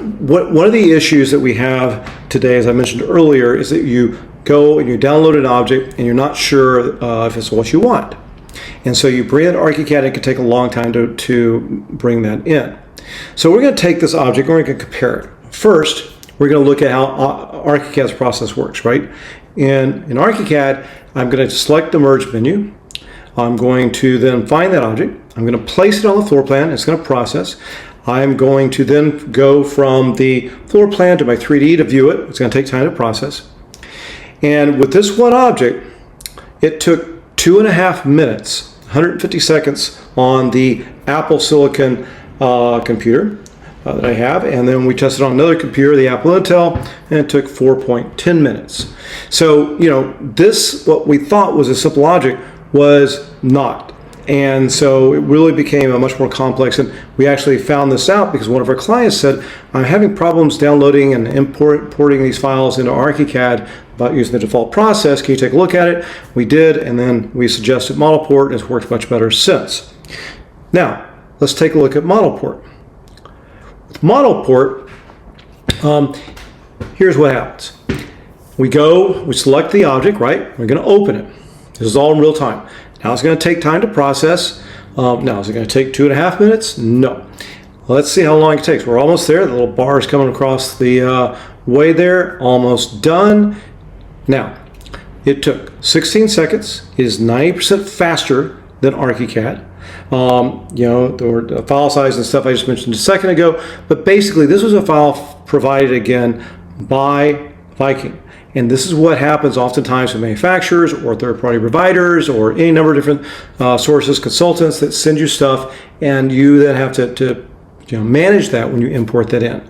one of the issues that we have today, as I mentioned earlier, is that you go and you download an object and you're not sure if it's what you want. And so you bring it to Archicad, and it can take a long time to bring that in. So we're going to take this object and we're going to compare it. First, we're going to look at how Archicad's process works, right? In Archicad, I'm going to select the merge menu. I'm going to then find that object. I'm going to place it on the floor plan. It's going to process. I'm going to then go from the floor plan to my 3D to view it. It's going to take time to process. And with this one object, it took 2.5 minutes, 150 seconds on the Apple Silicon computer that I have, and then we tested on another computer, the Apple Intel, and it took 4.10 minutes. So, this, what we thought was a simple object, was not. And so it really became a much more complex, and we actually found this out because one of our clients said, I'm having problems downloading and importing these files into Archicad about using the default process. Can you take a look at it? We did, and then we suggested ModelPort, and it's worked much better since. Now, let's take a look at ModelPort. With ModelPort, here's what happens. We select the object, right? We're going to open it. This is all in real time. Now it's going to take time to process. Now, is it going to take 2.5 minutes? No. Well, let's see how long it takes. We're almost there. The little bar is coming across the way there. Almost done. Now, it took 16 seconds. It is 90% faster than Archicad. The file size and stuff I just mentioned a second ago. But basically, this was a file provided again by Viking. And this is what happens oftentimes with manufacturers or third-party providers or any number of different sources, consultants that send you stuff, and you then have to manage that when you import that in.